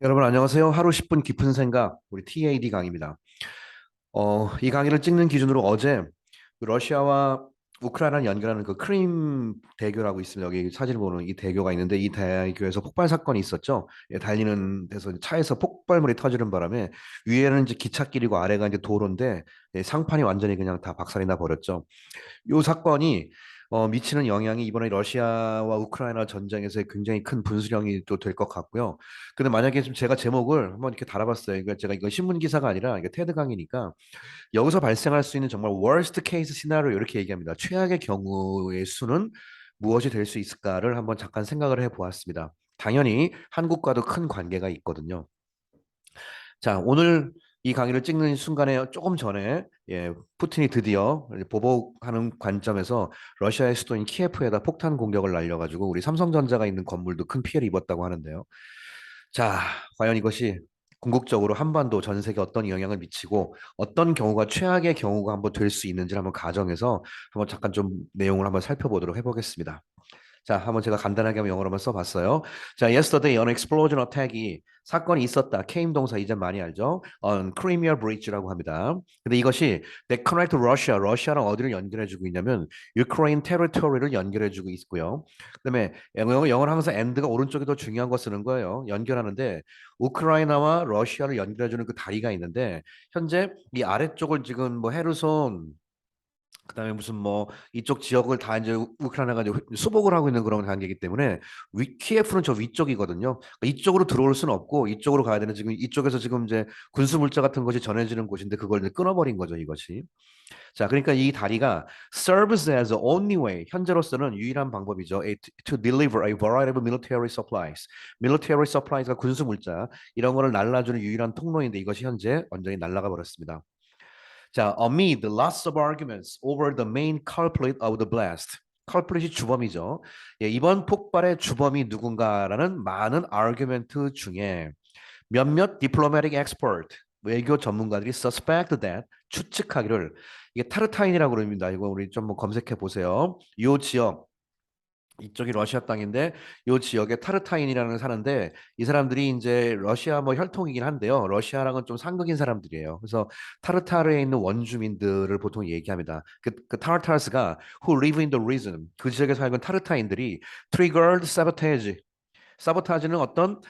여러분 안녕하세요. 하루 10분 깊은 생각 우리 TAD 강의입니다. 이 강의를 찍는 기준으로 어제 러시아와 우크라이나를 연결하는 그 크림 대교라고 있습니다. 여기 사진을 보는 이 대교가 있는데 이 대교에서 폭발 사건이 있었죠. 예, 달리는 데서 차에서 폭발물이 터지는 바람에 위에는 이제 기찻길이고 아래가 이제 도로인데 예, 상판이 완전히 그냥 다 박살이 나 버렸죠. 이 사건이 미치는 영향이 이번에 러시아와 우크라이나 전쟁에서 굉장히 큰 분수령이 또 될 것 같고요. 근데 만약에 지금 제가 제목을 한번 이렇게 달아봤어요. 그러니까 제가 이거 신문 기사가 아니라 이게 테드 강의니까 여기서 발생할 수 있는 정말 worst case 시나리오 이렇게 얘기합니다. 최악의 경우의 수는 무엇이 될 수 있을까를 한번 잠깐 생각을 해보았습니다. 당연히 한국과도 큰 관계가 있거든요. 자, 오늘 이 강의를 찍는 순간에 조금 전에 푸틴이 드디어 보복하는 관점에서 러시아의 수도인 키예프에다 폭탄 공격을 날려가지고 우리 삼성전자가 있는 건물도 큰 피해를 입었다고 하는데요. 자, 과연 이것이 궁극적으로 한반도 전 세계에 어떤 영향을 미치고 어떤 경우가 최악의 경우가 한번 될 수 있는지를 한번 가정해서 한번 잠깐 좀 내용을 한번 살펴보도록 해보겠습니다. 자, 한번 제가 간단하게 한번 영어로 한번 써봤어요. 자, yesterday an explosion attack이 사건이 있었다. came 동사 이제 많이 알죠? on Crimea Bridge라고 합니다. 근데 이것이 they connect Russia, 러시아랑 어디를 연결해주고 있냐면 Ukraine territory를 연결해주고 있고요. 그다음에 영어는 항상 and가 오른쪽이 더 중요한 거 쓰는 거예요. 연결하는데 우크라이나와 러시아를 연결해주는 그 다리가 있는데 현재 이 아래쪽을 지금 뭐 헤르손 그다음에 무슨 뭐 이쪽 지역을 다 이제 우크라이나가 이제 수복을 하고 있는 그런 관계이기 때문에 키예프는 저 위쪽이거든요. 그러니까 이쪽으로 들어올 수는 없고 이쪽으로 가야 되는 지금 이쪽에서 지금 이제 군수 물자 같은 것이 전해지는 곳인데 그걸 이제 끊어버린 거죠, 이것이. 자, 그러니까 이 다리가 serves as the only way 현재로서는 유일한 방법이죠. To deliver a variety of military supplies. military supplies가 군수 물자 이런 거를 날라주는 유일한 통로인데 이것이 현재 완전히 날아가 버렸습니다. 자, amid lots of arguments over the main culprit of the blast. culprit이 주범이죠. 예, 이번 폭발의 주범이 누군가라는 많은 아르규멘트 중에 몇몇 diplomatic expert, 외교 전문가들이 suspect that, 추측하기를 이게 타르타인이라고 그럽니다. 이거 우리 좀 뭐 검색해 보세요. 이 지역 이쪽이 러시아 땅인데 이 지역에 타르타인이라는 사는데 이 사람들이 이제 러시아 뭐 혈통이긴 한데요. 러시아랑은 좀 상극인 사람들이에요. 그래서 타르타르에 있는 원주민들을 보통 얘기합니다. 그 타르타르스가 who live in the region 그 지역에 살고 있는 타르타인들이 triggered sabotage. 사보타지는 어떤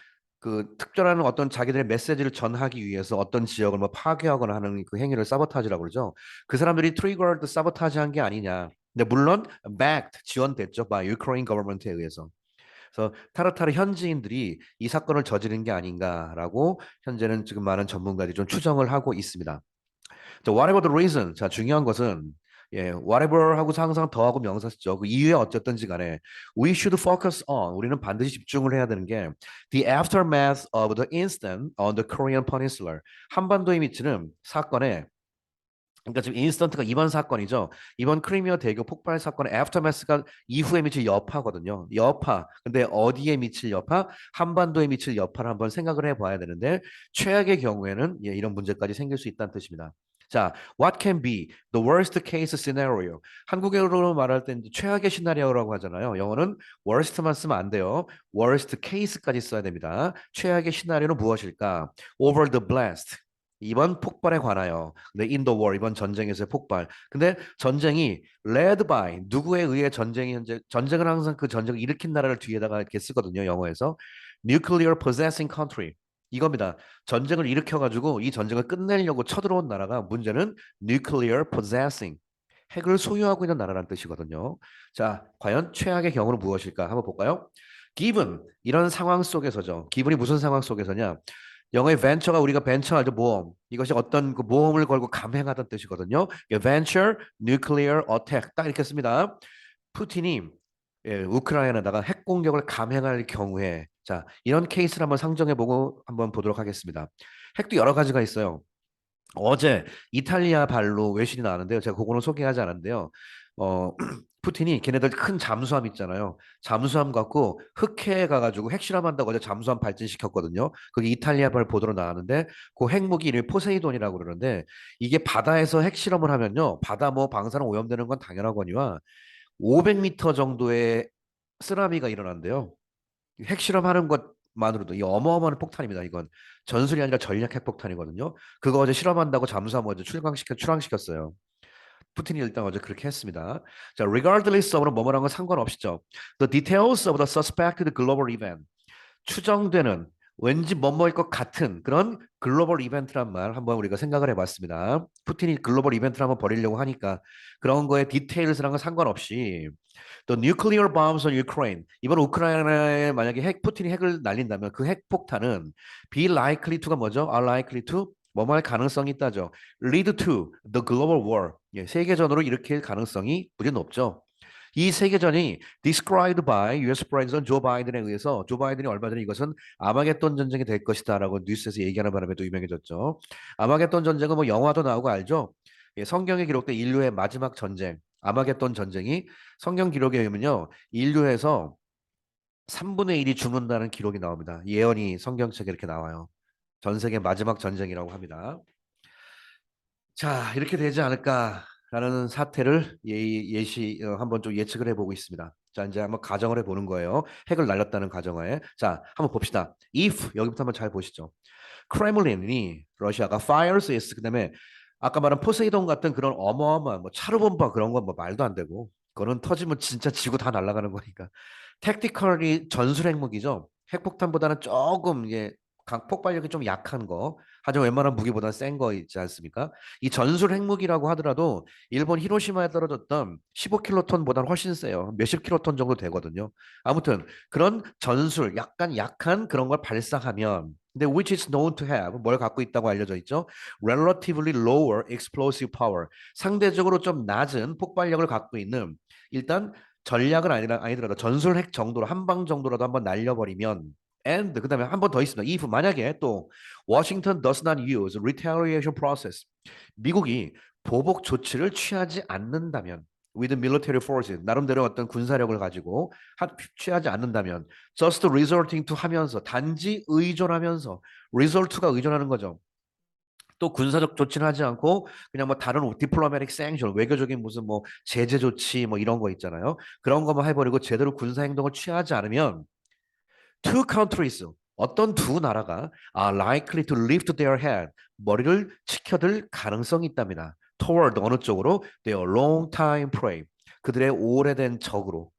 그 특별한 어떤 자기들의 메시지를 전하기 위해서 어떤 지역을 뭐 파괴하거나 하는 그 행위를 사보타지라고 그러죠. 그 사람들이 트리거드 사보타지 한 게 아니냐. 근데 물론 backed 지원됐죠. by Ukraine government에 의해서. 그래서 타르타르 현지인들이 이 사건을 저지른 게 아닌가라고 현재는 지금 많은 전문가들이 좀 추정을 하고 있습니다. 자, whatever the reason. 자, 중요한 것은 whatever 하고 항상 더하고 명사 쓰죠. 그 이유에 어쨌든지 간에 we should focus on 우리는 반드시 집중을 해야 되는 게 the aftermath of the incident on the Korean Peninsula. 한반도에 미치는 사건에 그러니까 지금 인스턴트가 이번 사건이죠. 이번 크리미어 대교 폭발 사건의 애프터매스가 이후에 미칠 여파거든요. 여파. 근데 어디에 미칠 여파? 한반도에 미칠 여파를 한번 생각을 해봐야 되는데 최악의 경우에는 이런 문제까지 생길 수 있다는 뜻입니다. 자, what can be the worst case scenario? 한국어로 말할 때 이제 최악의 시나리오라고 하잖아요. 영어는 worst만 쓰면 안 돼요. worst case까지 써야 됩니다. 최악의 시나리오는 무엇일까? Over the blast. 이번 폭발에 관하여 근데 in the war 이번 전쟁에서의 폭발 근데 전쟁이 led by 누구에 의해 전쟁이 현재 전쟁은 항상 그 전쟁을 일으킨 나라를 뒤에다가 이렇게 쓰거든요 영어에서 nuclear possessing country 이겁니다 전쟁을 일으켜가지고 이 전쟁을 끝내려고 쳐들어온 나라가 문제는 nuclear possessing 핵을 소유하고 있는 나라라는 뜻이거든요 자 과연 최악의 경우는 무엇일까 한번 볼까요 given 이런 상황 속에서죠 given이 무슨 상황 속에서냐 영어의 venture가 우리가 venture 알죠? 모험. 이것이 어떤 그 모험을 걸고 감행하던 뜻이거든요. venture, nuclear attack 딱 이렇게 씁니다. 푸틴이 우크라이나다가 핵 공격을 감행할 경우에 자 이런 케이스를 한번 상정해보고 한번 보도록 하겠습니다. 핵도 여러 가지가 있어요. 어제 이탈리아 발로 외신이 나왔는데요. 제가 그거는 소개하지 않았는데요. 어, 푸틴이 걔네들 큰 잠수함 있잖아요. 잠수함 갖고 흑해에 가가지고 핵실험한다고 어제 잠수함 발진시켰거든요. 그게 이탈리아 발 보도로 나왔는데 그 핵무기 이름이 포세이돈이라고 그러는데 이게 바다에서 핵실험을 하면요. 바다 뭐 방사능 오염되는 건 당연하거니와 500m 정도의 쓰나미가 일어난대요. 핵실험하는 것 만으로도 이 어마어마한 폭탄입니다. 이건 전술이 아니라 전략 핵폭탄이거든요. 그거 어제 실험한다고 잠수함 어제 출항시켰어요. 푸틴이 일단 어제 그렇게 했습니다. 자, regardless of는 뭐뭐란 건 상관없이죠. The details of the suspected global event. 추정되는 왠지 뭐뭐일 것 같은 그런 글로벌 이벤트란 말 한번 우리가 생각을 해봤습니다. 푸틴이 글로벌 이벤트를 한번 벌이려고 하니까 그런 거에 디테일스랑 건 상관없이 The nuclear bombs on Ukraine. 이번 우크라이나에 만약에 푸틴이 핵을 날린다면 그 핵폭탄은 be likely to가 뭐죠? are likely to 뭐뭐 할 가능성이 있다죠. lead to the global war. 예, 세계전으로 일으킬 가능성이 무지 높죠. 이 세계전이 described by US 프레지던트 조 바이든에 의해서 조 바이든이 얼마 전에 이것은 아마겟돈 전쟁이 될 것이다라고 뉴스에서 얘기하는 바람에 또 유명해졌죠. 아마겟돈 전쟁은 뭐 영화도 나오고 알죠? 예, 성경에 기록된 인류의 마지막 전쟁, 아마겟돈 전쟁이 성경 기록에 의하면요. 인류에서 3분의 1이 죽는다는 기록이 나옵니다. 예언이 성경책에 이렇게 나와요. 전 세계 마지막 전쟁이라고 합니다. 자, 이렇게 되지 않을까라는 사태를 한번 좀 예측을 해보고 있습니다. 자, 이제 한번 가정을 해보는 거예요. 핵을 날렸다는 가정하에. 자, 한번 봅시다. If 여기부터 한번 잘 보시죠. 크레물린이 러시아가 fires is 그다음에 아까 말한 포세이돈 같은 그런 어마어마한 뭐 차르본바 그런 건 뭐 말도 안 되고 그거는 터지면 진짜 지구 다 날아가는 거니까 택티컬이 전술 핵무기죠. 핵폭탄보다는 조금 이게 폭발력이 좀 약한 거. 하지만 웬만한 무기보다 센 거 있지 않습니까? 이 전술 핵무기라고 하더라도 일본 히로시마에 떨어졌던 15킬로톤보다는 훨씬 세요. 몇십 킬로톤 정도 되거든요. 아무튼 그런 전술 약간 약한 그런 걸 발사하면 근데 which is known to have 뭘 갖고 있다고 알려져 있죠? relatively lower explosive power. 상대적으로 좀 낮은 폭발력을 갖고 있는 일단 전략은 아니더라도 전술 핵 정도로 한 방 정도라도 한번 날려버리면 and 그다음에 한 번 더 있습니다. if 만약에 또 Washington does not use retaliation process 미국이 보복 조치를 취하지 않는다면 with military forces 나름대로 어떤 군사력을 가지고 취하지 않는다면 just resorting to 하면서 단지 의존하면서 resort to가 의존하는 거죠. 또 군사적 조치는 하지 않고 그냥 뭐 다른 디플로마틱 생션 외교적인 무슨 뭐 제재 조치 뭐 이런 거 있잖아요. 그런 것만 해버리고 제대로 군사 행동을 취하지 않으면 two countries 어떤 두 나라가 are likely to lift their head 머리를 치켜들 가능성이 있답니다. toward 어느 쪽으로 their long time prey 그들의 오래된 적으로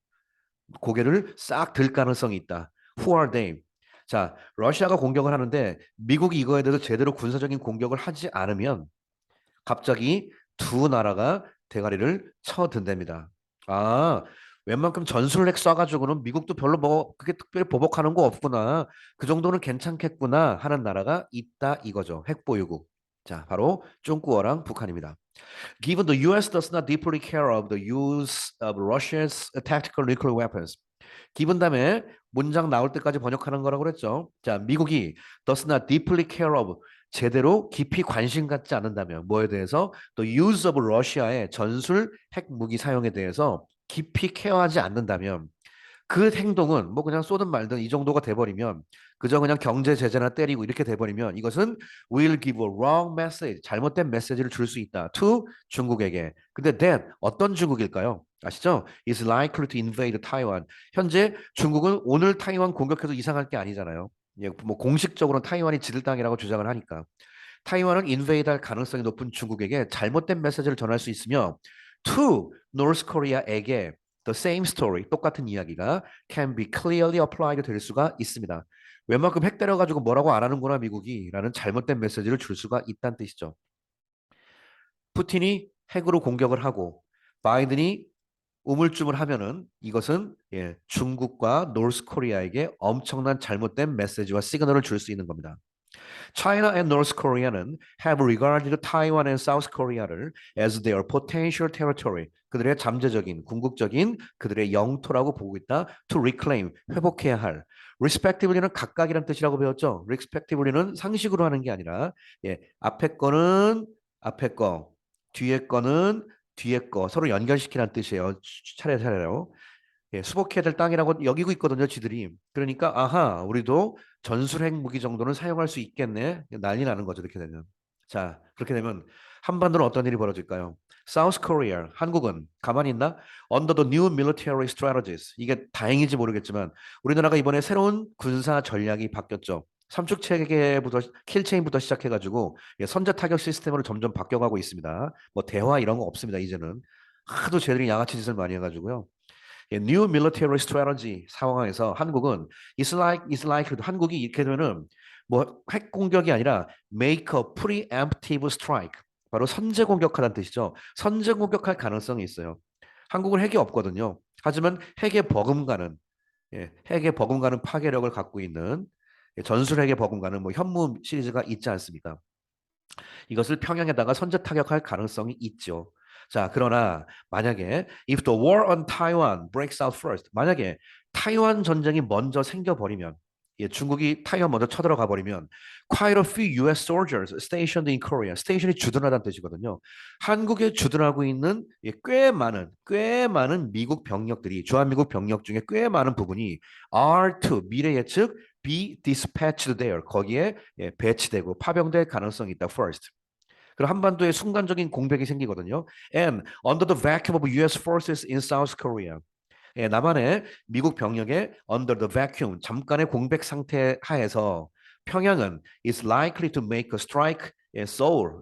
고개를 싹 들 가능성이 있다. Who are they? 자, 러시아가 공격을 하는데 미국이 이거에 대해서 제대로 군사적인 공격을 하지 않으면 갑자기 두 나라가 대가리를 쳐든답니다. 아, 웬만큼 전술핵 쏴가지고는 미국도 별로 뭐 그게 특별히 보복하는 거 없구나. 그 정도는 괜찮겠구나 하는 나라가 있다 이거죠. 핵 보유국. 자, 바로 중국어랑 북한입니다. Given the US does not deeply care of the use of Russia's tactical nuclear weapons. 기본 다음에 문장 나올 때까지 번역하는 거라고 그랬죠. 자, 미국이 does not deeply care of 제대로 깊이 관심 갖지 않는다면 뭐에 대해서 the use of Russia의 전술 핵 무기 사용에 대해서 깊이 케어하지 않는다면 그 행동은 뭐 그냥 쏘든 말든 이 정도가 돼버리면 그저 그냥 경제 제재나 때리고 이렇게 돼버리면 이것은 will give a wrong message 잘못된 메시지를 줄 수 있다 to 중국에게. 근데 that 어떤 중국일까요? 아시죠? is likely to invade Taiwan. 현재 중국은 오늘 타이완 공격해도 이상할 게 아니잖아요. 예, 뭐 공식적으로는 타이완이 지들 땅이라고 주장을 하니까 타이완을 인베이드할 가능성이 높은 중국에게 잘못된 메시지를 전할 수 있으며 to North Korea에게 the same story 똑같은 이야기가 can be clearly applied 될 수가 있습니다. 웬만큼 핵 때려가지고 뭐라고 안 하는구나 미국이 라는 잘못된 메시지를 줄 수가 있다는 뜻이죠. 푸틴이 핵으로 공격을 하고 바이든이 우물쭈물하면은 이것은 중국과 노스 코리아에게 엄청난 잘못된 메시지와 시그널을 줄 수 있는 겁니다. China and North Korea는 have regarded Taiwan and South Korea를 as their potential territory. 그들의 잠재적인, 궁극적인 그들의 영토라고 보고 있다. To reclaim, 회복해야 할. Respectively는 각각이란 뜻이라고 배웠죠. Respectively는 상식으로 하는 게 아니라 앞에 거는 앞에 거, 뒤에 거는 뒤에 거 서로 연결시키라는 뜻이에요. 차례차례로. 수복해야 될 땅이라고 여기고 있거든요, 지들이. 그러니까 아하, 우리도 전술핵 무기 정도는 사용할 수 있겠네. 난리 나는 거죠, 이렇게 되면. 자, 그렇게 되면 한반도는 어떤 일이 벌어질까요? South Korea, 한국은 가만히 있나? Under the new military strategies. 이게 다행인지 모르겠지만 우리나라가 이번에 새로운 군사 전략이 바뀌었죠. 삼축 체계부터 킬체인부터 시작해가지고 선제 타격 시스템으로 점점 바뀌어가고 있습니다. 뭐 대화 이런 거 없습니다. 이제는 하도 쟤들이 양아치 짓을 많이 해가지고요. New military strategy 상황에서 한국은 it's like 한국이 이렇게 되면은 뭐 핵 공격이 아니라 make a preemptive strike. 바로 선제 공격하다는 뜻이죠. 선제 공격할 가능성이 있어요. 한국은 핵이 없거든요. 하지만 핵의 버금가는 파괴력을 갖고 있는 전술 핵의 버금가는 뭐 현무 시리즈가 있지 않습니까? 이것을 평양에다가 선제 타격할 가능성이 있죠. 자, 그러나 만약에 if the war on Taiwan breaks out first, 만약에 타이완 전쟁이 먼저 생겨버리면, 중국이 타이완 먼저 쳐들어가 버리면 quite a few US soldiers stationed in Korea, 스테이션이 주둔하다는 뜻이거든요. 한국에 주둔하고 있는 꽤 많은 미국 병력들이 주한미국 병력 중에 꽤 많은 부분이 are to 미래 예측 be dispatched there 거기에 배치되고 파병될 가능성이 있다. First. 그럼 한반도에 순간적인 공백이 생기거든요. And under the vacuum of U.S. forces in South Korea. 남한의 미국 병력의 under the vacuum 잠깐의 공백 상태 하에서 평양은 is likely to make a strike Seoul.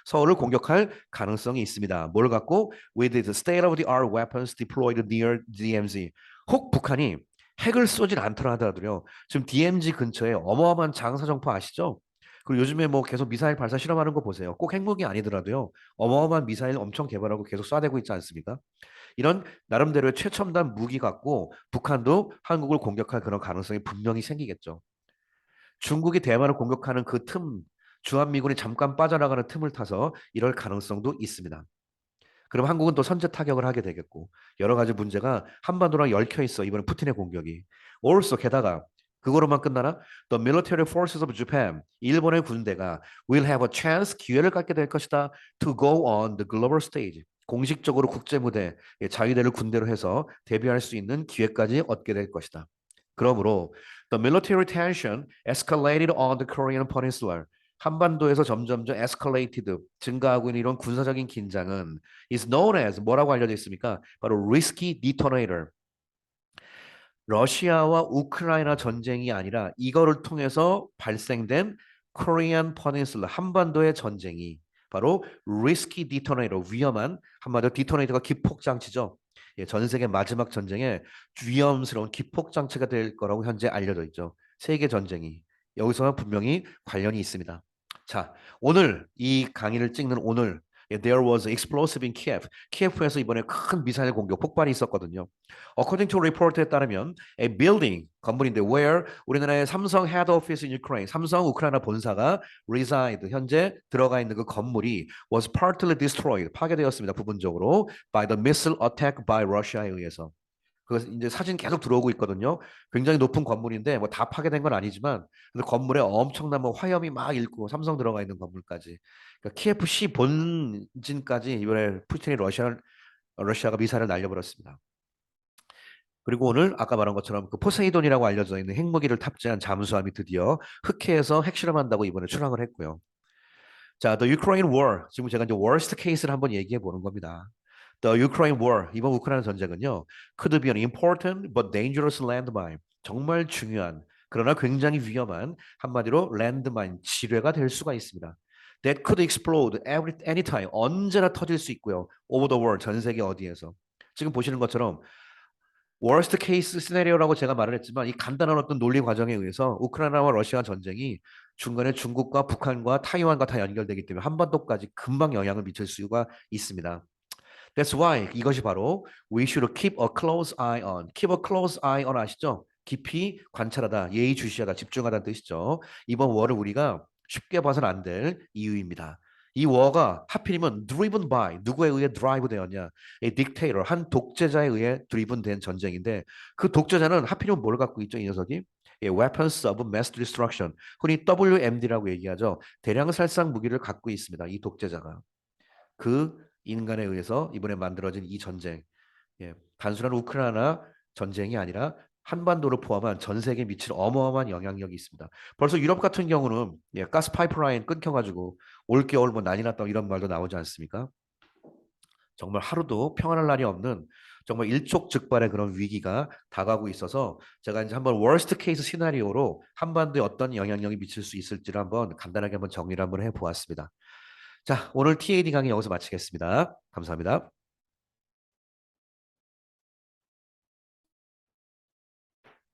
서울을 공격할 가능성이 있습니다. 뭘 갖고? With its state-of-the-art weapons deployed near DMZ. 혹 북한이 핵을 쏘진 않더라 하더라도요. 지금 DMZ 근처에 어마어마한 장사정포 아시죠? 그리고 요즘에 뭐 계속 미사일 발사 실험하는 거 보세요. 꼭 핵무기 아니더라도요. 어마어마한 미사일 엄청 개발하고 계속 쏴대고 있지 않습니까? 이런 나름대로의 최첨단 무기 갖고 북한도 한국을 공격할 그런 가능성이 분명히 생기겠죠. 중국이 대만을 공격하는 그 틈, 주한미군이 잠깐 빠져나가는 틈을 타서 이럴 가능성도 있습니다. 그럼 한국은 또 선제 타격을 하게 되겠고 여러 가지 문제가 한반도랑 얽혀 있어 이번에 푸틴의 공격이. Also 게다가 그거로만 끝나나? The military forces of Japan, 일본의 군대가 will have a chance, 기회를 갖게 될 것이다 to go on the global stage. 공식적으로 국제 무대, 자위대를 군대로 해서 데뷔할 수 있는 기회까지 얻게 될 것이다. 그러므로 the military tension escalated on the Korean peninsula. 한반도에서 점점점 escalated 증가하고 있는 이런 군사적인 긴장은 is known as 뭐라고 알려져 있습니까? 바로 risky detonator. 러시아와 우크라이나 전쟁이 아니라 이거를 통해서 발생된 Korean Peninsula 한반도의 전쟁이 바로 risky detonator 위험한 한마디로 디토네이터가 기폭 장치죠. 전 세계 마지막 전쟁에 위험스러운 기폭 장치가 될 거라고 현재 알려져 있죠. 세계 전쟁이 여기서는 분명히 관련이 있습니다. 자, 오늘 이 강의를 찍는 오늘 there was explosive in Kiev. 키예프에서 이번에 큰 미사일 공격 폭발이 있었거든요. According to report에 따르면 a building 건물인데 where 우리나라의 삼성 head office in Ukraine 삼성 우크라이나 본사가 reside 현재 들어가 있는 그 건물이 was partly destroyed 파괴되었습니다. 부분적으로 by the missile attack by Russia에 의해서. 그 이제 사진 계속 들어오고 있거든요. 굉장히 높은 건물인데 뭐 다 파괴된 건 아니지만 근데 건물에 엄청난 뭐 화염이 막 일고 삼성 들어가 있는 건물까지. 그러니까 키예프 시 본진까지 이번에 푸틴이 러시아가 미사일을 날려버렸습니다. 그리고 오늘 아까 말한 것처럼 그 포세이돈이라고 알려져 있는 핵무기를 탑재한 잠수함이 드디어 흑해에서 핵실험한다고 이번에 출항을 했고요. 자, The Ukraine War. 지금 제가 이제 worst case를 한번 얘기해 보는 겁니다. The Ukraine War. 이번 우크라이나 전쟁은요. Could be an important but dangerous landmine. 정말 중요한 그러나 굉장히 위험한 한마디로 랜드마인 지뢰가 될 수가 있습니다. That could explode anytime. 언제나 터질 수 있고요. Over the world. 전 세계 어디에서. 지금 보시는 것처럼 워스트 케이스 시나리오라고 제가 말을 했지만 이 간단한 어떤 논리 과정에 의해서 우크라이나와 러시아 전쟁이 중간에 중국과 북한과 타이완과 다 연결되기 때문에 한반도까지 금방 영향을 미칠 수가 있습니다. That's why 이것이 바로 we should keep a close eye on. keep a close eye on 아시죠? 깊이 관찰하다, 예의주시하다, 집중하다는 뜻이죠. 이번 월을 우리가 쉽게 봐서는 안 될 이유입니다. 이 워가 하필이면 driven by 누구에 의해 드라이브 되었냐? 이 dictator 한 독재자에 의해 driven 된 전쟁인데 그 독재자는 하필이면 뭘 갖고 있죠? 이 녀석이 weapons of mass destruction 흔히 WMD라고 얘기하죠. 대량 살상 무기를 갖고 있습니다. 이 독재자가 그 인간에 의해서 이번에 만들어진 이 전쟁 단순한 우크라이나 전쟁이 아니라 한반도를 포함한 전 세계에 미칠 어마어마한 영향력이 있습니다. 벌써 유럽 같은 경우는 가스 파이프라인 끊겨가지고 올겨울 뭐 난리 났다 이런 말도 나오지 않습니까? 정말 하루도 평안할 날이 없는 정말 일촉즉발의 그런 위기가 다가오고 있어서 제가 이제 한번 워스트 케이스 시나리오로 한반도에 어떤 영향력이 미칠 수 있을지를 한번 간단하게 한번 정리를 한번 해보았습니다. 자, 오늘 TAD 강의 여기서 마치겠습니다. 감사합니다.